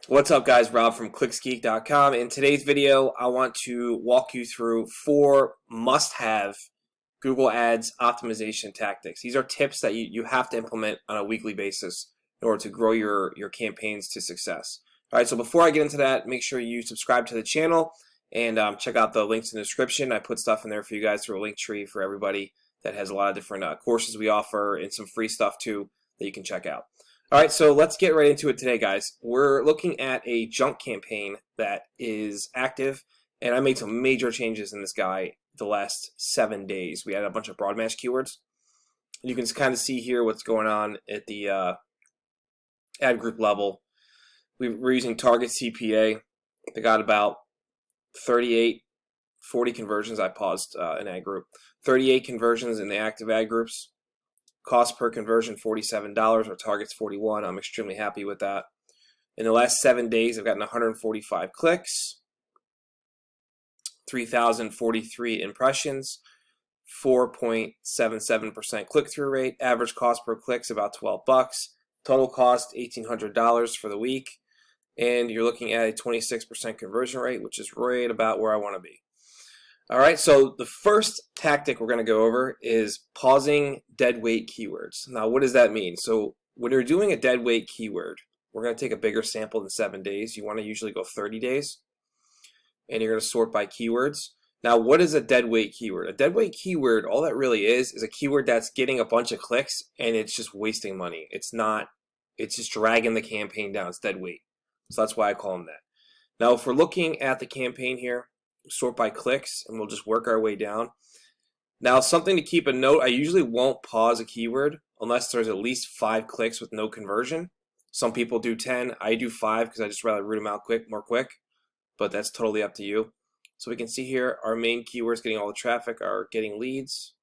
What's up, guys? Rob from clicksgeek.com. In today's video, I want to walk you through 4 must-have Google Ads optimization tactics. These are tips that you have to implement on a weekly basis in order to grow your campaigns to success. All right, so before I get into that, make sure you subscribe to the channel and check out the links in the description. I put stuff in there for you guys through a link tree for everybody that has a lot of different courses we offer and some free stuff too that you can check out. All right, so let's get right into it today, guys. We're looking at a junk campaign that is active, and I made some major changes in this guy the last 7 days. We had a bunch of broad match keywords. You can kind of see here what's going on at the ad group level. We're using target CPA. They got about 38, 40 conversions. I paused an ad group. 38 conversions in the active ad groups. Cost per conversion, $47. Our target's 41. I'm extremely happy with that. In the last 7 days, I've gotten 145 clicks, 3,043 impressions, 4.77% click-through rate. Average cost per click is about $12. Total cost, $1,800 for the week. And you're looking at a 26% conversion rate, which is right about where I want to be. All right, so the first tactic we're going to go over is pausing deadweight keywords. Now, what does that mean? So when you're doing a deadweight keyword, we're going to take a bigger sample than 7 days. You want to usually go 30 days, and you're going to sort by keywords. Now, what is a deadweight keyword? A deadweight keyword, all that really is a keyword that's getting a bunch of clicks, and it's just wasting money. It's just dragging the campaign down. It's deadweight. So that's why I call them that. Now, if we're looking at the campaign here, sort by clicks, and we'll just work our way down. Now, something to keep a note, I usually won't pause a keyword unless there's at least 5 clicks with no conversion. Some people do 10. I do 5 because I just rather root them out more quick, but that's totally up to you. So we can see here our main keywords getting all the traffic are getting leads.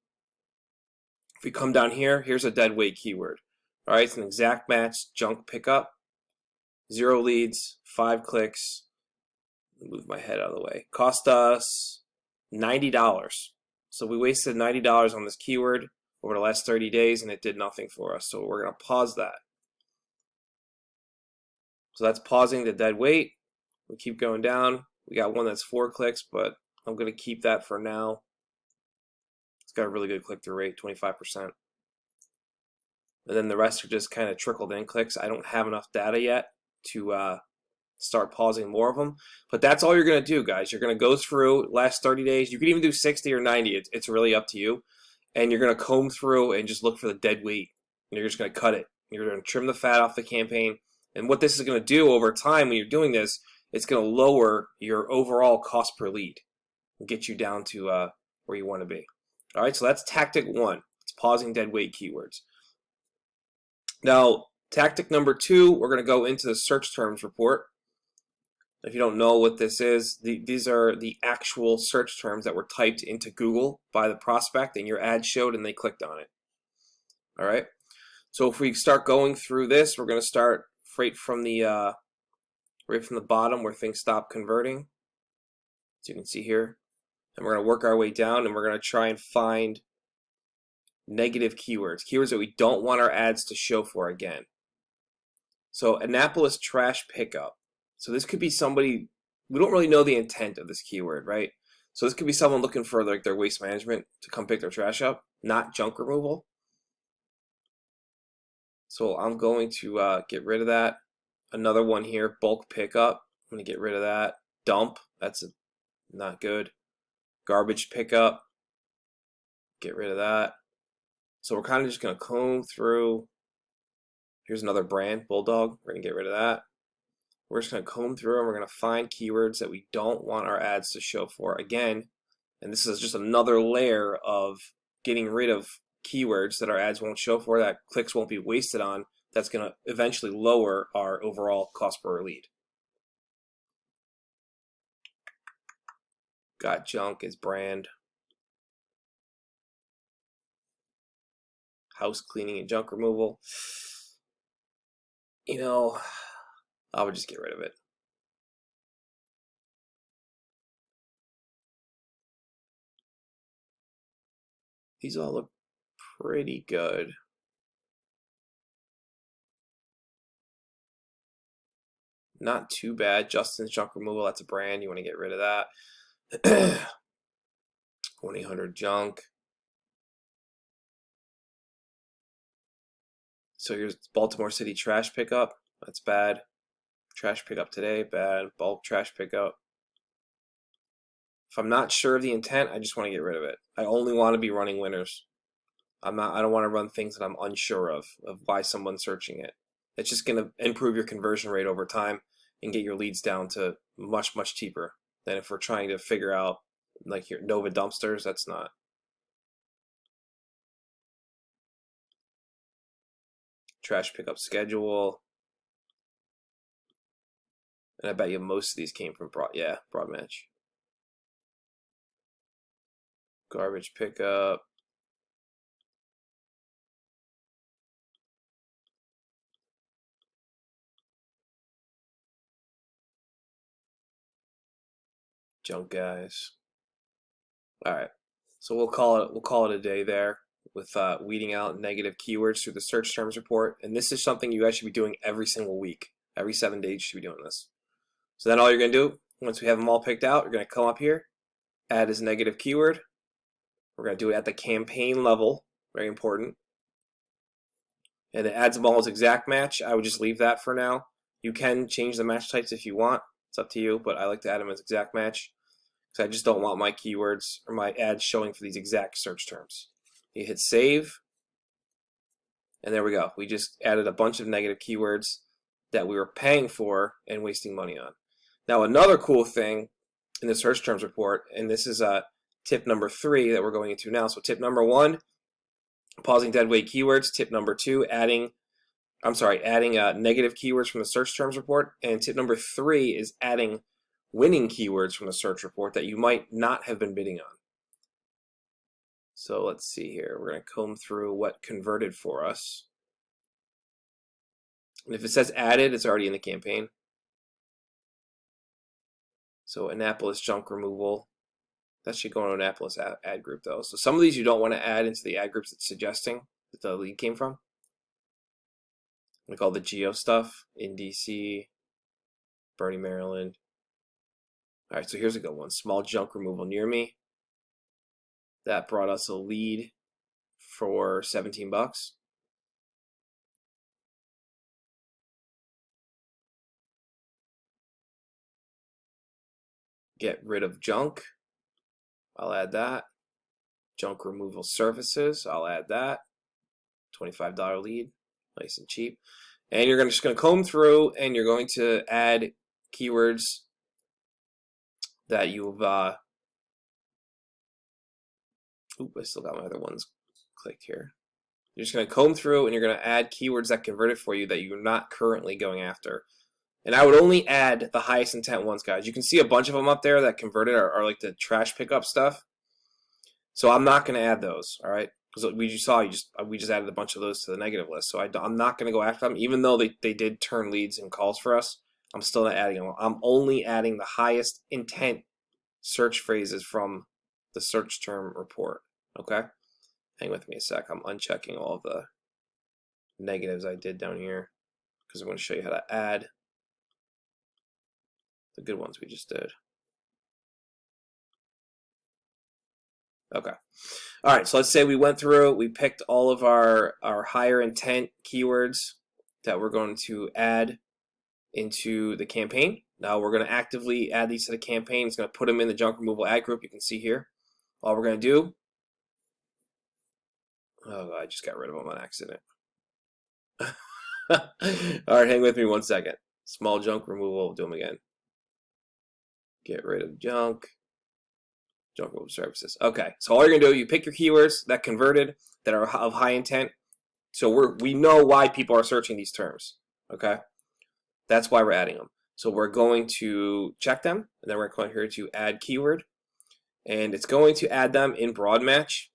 If we come down here, here's a deadweight keyword. All right, it's an exact match junk pickup, 0 leads, 5 clicks. Move my head out of the way. Cost us $90. So we wasted $90 on this keyword over the last 30 days, and it did nothing for us. So we're going to pause that. So that's pausing the dead weight. We keep going down. We got one that's 4 clicks, but I'm going to keep that for now. It's got a really good click-through rate, 25%. And then the rest are just kind of trickled in clicks. I don't have enough data yet to start pausing more of them, but that's all you're going to do, guys. You're going to go through last 30 days. You can even do 60 or 90. It's really up to you, and you're going to comb through and just look for the dead weight, and you're just going to cut it. You're going to trim the fat off the campaign, and what this is going to do over time when you're doing this, it's going to lower your overall cost per lead and get you down to where you want to be. All right, so that's tactic 1. It's pausing dead weight keywords. Now, tactic number 2, we're going to go into the search terms report. If you don't know what this is, these are the actual search terms that were typed into Google by the prospect, and your ad showed and they clicked on it. All right. So if we start going through this, we're going to start right from the bottom where things stop converting, as you can see here, and we're going to work our way down, and we're going to try and find negative keywords that we don't want our ads to show for again. So Annapolis trash pickup. So this could be somebody, we don't really know the intent of this keyword, right? So this could be someone looking for like their waste management to come pick their trash up, not junk removal. So I'm going to get rid of that. Another one here, bulk pickup. I'm going to get rid of that. Dump, that's not good. Garbage pickup, get rid of that. So we're kind of just going to comb through. Here's another brand, Bulldog. We're going to get rid of that. We're just going to comb through and we're going to find keywords that we don't want our ads to show for again. And this is just another layer of getting rid of keywords that our ads won't show for, that clicks won't be wasted on. That's going to eventually lower our overall cost per lead. Got junk as brand. House cleaning and junk removal. You know, I would just get rid of it. These all look pretty good. Not too bad. Justin's Junk Removal, that's a brand. You want to get rid of that. 1-800 Junk. So here's Baltimore City Trash Pickup. That's bad. Trash Pickup today, bad. Bulk Trash Pickup. If I'm not sure of the intent, I just want to get rid of it. I only want to be running winners. I don't want to run things that I'm unsure of why someone's searching it. It's just going to improve your conversion rate over time and get your leads down to much, much cheaper than if we're trying to figure out like your Nova dumpsters. That's not. Trash pickup schedule. And I bet you most of these came from broad match. Garbage pickup. Junk guys. All right, so we'll call it a day there with weeding out negative keywords through the search terms report. And this is something you guys should be doing every single week. Every 7 days you should be doing this. So then all you're gonna do, once we have them all picked out, you're gonna come up here, add as negative keyword. We're gonna do it at the campaign level, very important. And it adds them all as exact match. I would just leave that for now. You can change the match types if you want. It's up to you, but I like to add them as exact match. So I just don't want my keywords or my ads showing for these exact search terms. You hit save, and there we go. We just added a bunch of negative keywords that we were paying for and wasting money on. Now another cool thing in the search terms report, and this is tip number 3 that we're going into now. So tip number 1, pausing deadweight keywords. Tip number 2, adding negative keywords from the search terms report. And tip number 3 is adding winning keywords from the search report that you might not have been bidding on. So let's see here. We're going to comb through what converted for us. And if it says added, it's already in the campaign. So Annapolis Junk Removal. That should go in Annapolis ad group though. So some of these you don't want to add into the ad groups it's suggesting that the lead came from. Like all the geo stuff in DC, Bernie, Maryland. All right, so here's a good one. Small junk removal near me. That brought us a lead for 17 bucks. Get rid of junk. I'll add that. Junk removal services. I'll add that. $25 lead. Nice and cheap. And you're just going to comb through and you're going to add keywords that you've I still got my other ones clicked here. You're just going to comb through and you're going to add keywords that converted for you that you're not currently going after. And I would only add the highest intent ones, guys. You can see a bunch of them up there that converted are like the trash pickup stuff. So I'm not going to add those, all right? Because we just added a bunch of those to the negative list. So I'm not going to go after them. Even though they did turn leads and calls for us, I'm still not adding them. I'm only adding the highest intent search phrases from the search term report, okay? Hang with me a sec. I'm unchecking all of the negatives I did down here because I'm going to show you how to add the good ones we just did. Okay. All right, so let's say we went through, we picked all of our higher intent keywords that we're going to add into the campaign. Now we're going to actively add these to the campaign. It's going to put them in the junk removal ad group. You can see here. All we're going to do, oh, I just got rid of them on accident. All right, hang with me 1 second. Small junk removal, do them again. Get rid of junk. Junk removal services. Okay, so all you're gonna do, you pick your keywords that converted, that are of high intent. So we know why people are searching these terms. Okay, that's why we're adding them. So we're going to check them, and then we're going here to add keyword, and it's going to add them in broad match.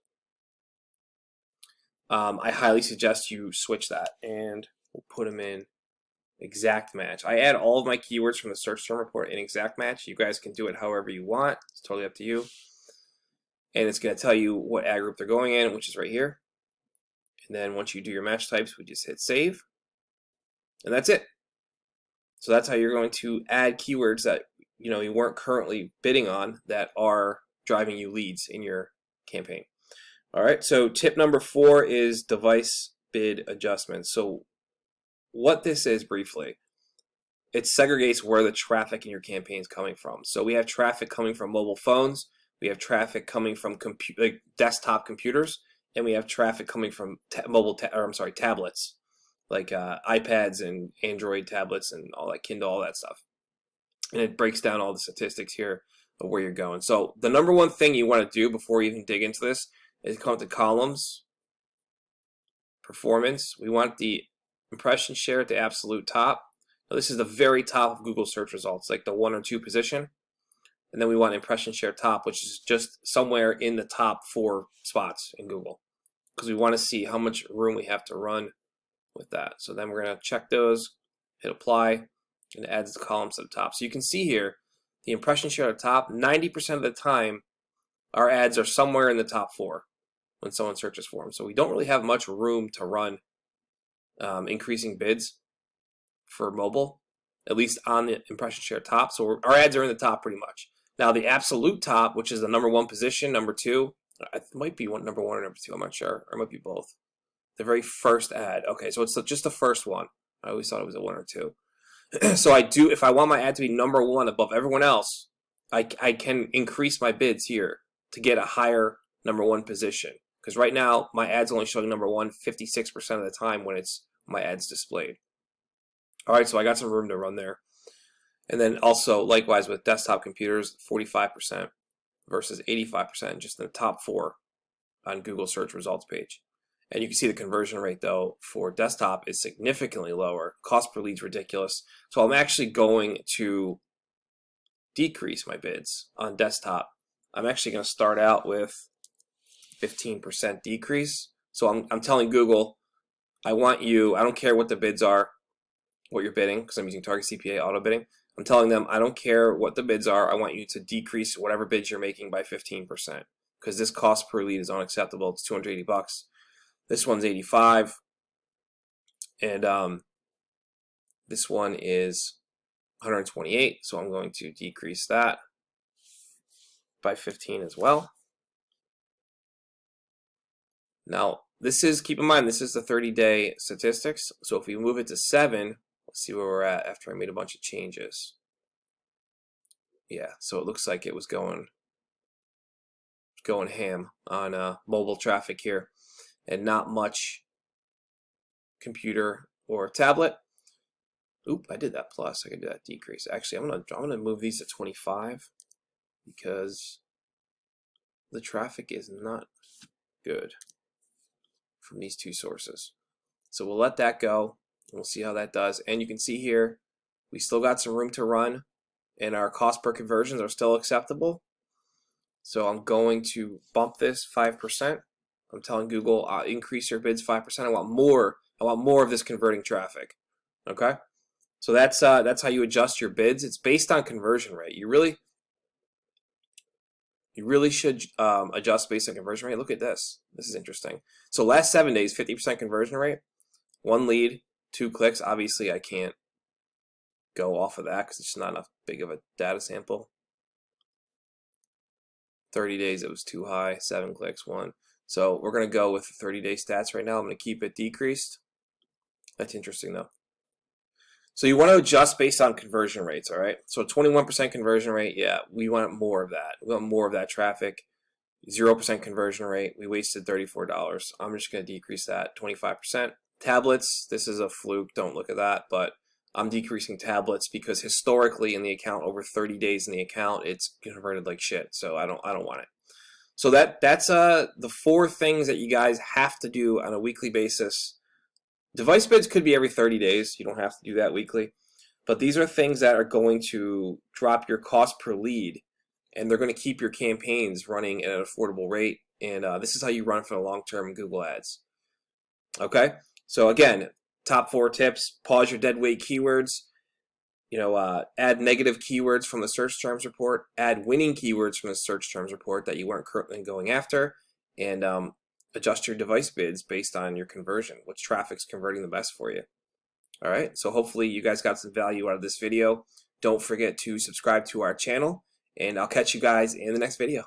I highly suggest you switch that, and we'll put them in exact match. I add all of my keywords from the search term report in exact match. You guys can do it however you want. It's totally up to you. And it's going to tell you what ad group they're going in, which is right here. And then once you do your match types, we just hit save. And that's it. So that's how you're going to add keywords that you weren't currently bidding on that are driving you leads in your campaign. All right, so tip number 4 is device bid adjustments. So what this is briefly, it segregates where the traffic in your campaign is coming from. So we have traffic coming from mobile phones, we have traffic coming from desktop computers, and we have traffic coming from tablets, like iPads and Android tablets and all that, Kindle, all that stuff. And it breaks down all the statistics here of where you're going. So the number one thing you want to do before you even dig into this is come to columns, performance. We want the impression share at the absolute top. Now this is the very top of Google search results, like the 1 or 2 position. And then we want impression share top, which is just somewhere in the top 4 spots in Google, because we want to see how much room we have to run with that. So then we're going to check those, hit apply, and it adds the columns to the top. So you can see here the impression share at the top. 90% of the time our ads are somewhere in the top 4 when someone searches for them. So we don't really have much room to run increasing bids for mobile, at least on the impression share top. So our ads are in the top pretty much. Now the absolute top, which is the number 1 position, number 2, it might be number 1 or number 2, I'm not sure, or it might be both. The very first ad. Okay, so it's just the first one. I always thought it was a 1 or 2. So if I want my ad to be number 1 above everyone else, I can increase my bids here to get a higher number 1 position. Because right now my ad's only showing number 1 56% of the time when my ad's displayed. All right, so I got some room to run there. And then also likewise with desktop computers, 45% versus 85% just in the top 4 on Google search results page. And you can see the conversion rate though for desktop is significantly lower. Cost per lead is ridiculous. So I'm actually going to decrease my bids on desktop. I'm actually going to start out with 15% decrease. So I'm telling Google, I don't care what the bids are, what you're bidding, because I'm using Target CPA auto bidding. I'm telling them I don't care what the bids are. I want you to decrease whatever bids you're making by 15%, because this cost per lead is unacceptable. It's $280. This one's 85, and this one is 128. So I'm going to decrease that by 15 as well. Now keep in mind, this is the 30-day statistics. So if we move it to 7, let's see where we're at after I made a bunch of changes. Yeah, so it looks like it was going ham on mobile traffic here, and not much computer or tablet. Oop, I did that plus. I can do that decrease. Actually, I'm gonna move these to 25 because the traffic is not good from these 2 sources. So we'll let that go and we'll see how that does. And you can see here we still got some room to run and our cost per conversions are still acceptable. So I'm going to bump this 5%. I'm telling Google, increase your bids 5%. I want more of this converting traffic. Okay, so that's how you adjust your bids. It's based on conversion rate. You really should adjust based on conversion rate. Look at this. This is interesting. So last 7 days, 50% conversion rate, 1 lead, 2 clicks. Obviously, I can't go off of that because it's not enough big of a data sample. 30 days, it was too high. 7 clicks, 1. So we're going to go with 30-day stats right now. I'm going to keep it decreased. That's interesting, though. So you want to adjust based on conversion rates, all right? So 21% conversion rate, yeah, we want more of that. We want more of that traffic. 0% conversion rate, we wasted $34. I'm just going to decrease that 25%. Tablets, this is a fluke. Don't look at that, but I'm decreasing tablets because historically in the account, over 30 days in the account, it's converted like shit. So I don't want it. So that's the 4 things that you guys have to do on a weekly basis. Device bids could be every 30 days. You don't have to do that weekly. But these are things that are going to drop your cost per lead, and they're going to keep your campaigns running at an affordable rate. And this is how you run for the long term in Google Ads. Okay? So again, top 4 tips: pause your deadweight keywords. Add negative keywords from the search terms report. Add winning keywords from the search terms report that you weren't currently going after, and adjust your device bids based on your conversion. Which traffic's converting the best for you? All right, so hopefully you guys got some value out of this video. Don't forget to subscribe to our channel, and I'll catch you guys in the next video.